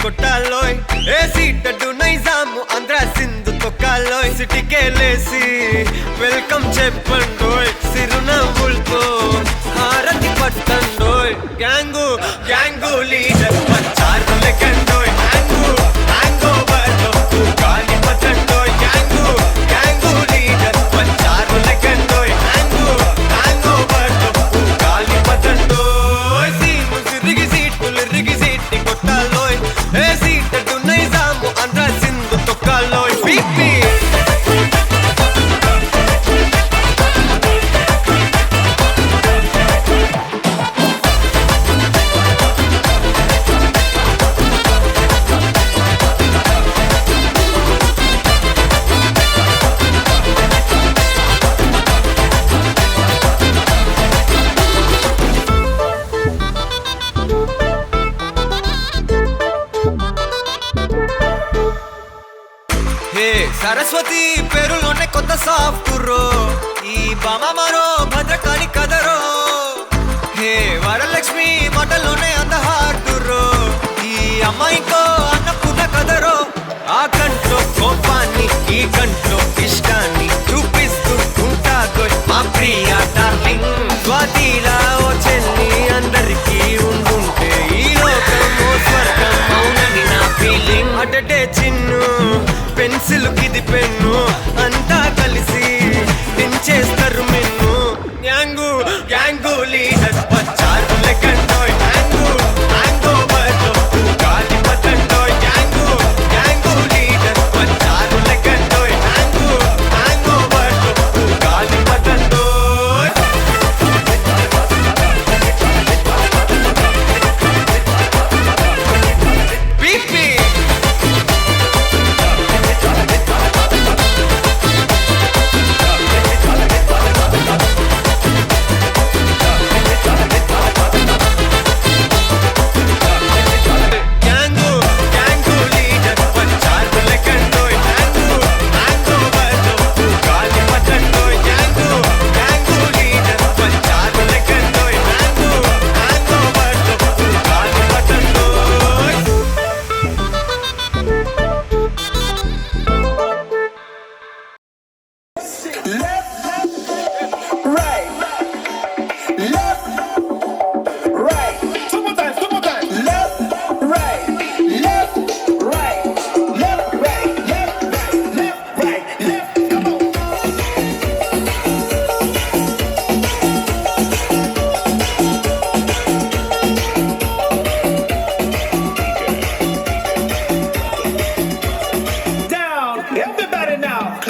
కొట్టాలోయ్ ఏ సీటడు నైజాము ఆంధ్ర సింధు తొక్కాలోయ్ సిటీకే లేసి వెల్కమ్ చెప్పండోయ్ సిరునవ్వులతో హారతి పట్టండోయ్ gang gang leader వచ్చారు లెక్కండోయ్ హ్యాంగు హ్యాంగ్ ఓవర్ లో గాలి పట్టండోయ్ గ్యాంగు గ్యాంగు లీడర్ వచ్చారు లెక్కండోయ్ హ్యాంగు హ్యాంగ్ ఓవర్ లో గాలి పట్టండోయ్ సీము సిరిగి సీటులు రిగి సీటి కొట్టాలోయ్ ఏ సీటడు నైజాము ఆంధ్ర సింధు తొక్కాలోయ్ పీపీ హే సరస్వతి పేరులోనే కొత్త సాఫ్టురో ఈ బామ మరో భద్రకాళి కదరో హే వరలక్ష్మి మాటలోనే అంత హార్టురో ఈ అమ్మాయికో అన్నపూర్ణ కదరో ఆ కంట్లో కోపాన్ని ఈ కంట్లో ఇష్టాన్ని చూపిస్తూ ఉంటాదో మా ప్రియ డార్లింగ్ స్వాతిలా ఓ చెల్లి అందరికీ ఉండుంటే ఈ లోకం స్వర్గం అవునని నా ఫీలింగ్ అటటే చిన్ను పెన్సిల్ కిది పెన్ను అంతా కలిసి దించేస్తారు మెన్ను గ్యాంగు గ్యాంగు లీడర్ వచ్చారు లెక్కండోయ్ హ్యాంగు హ్యాంగ్ ఓవర్ లో గాలి పట్టండోయ్ గ్యాంగు గ్యాంగు లీడర్ వచ్చారు లెక్కండోయ్ హ్యాంగు హ్యాంగ్ ఓవర్ లో గాలి పట్టండోయ్ పీపీ గ్యాంగు గ్యాంగు లీడర్ వచ్చారు లెక్కండోయ్ హ్యాంగు హ్యాంగ్ ఓవర్ లో గాలి పట్టండోయ్ గ్యాంగు గ్యాంగు లీడర్ వచ్చారు లెక్కండోయ్ హ్యాంగు హ్యాంగ్ ఓవర్ లో గాలి పట్టండోయ్ Right, left, right. Two more times, two more times. Left, right, left, right, left, right, left, right, left, right, left. Come on. Down, everybody now.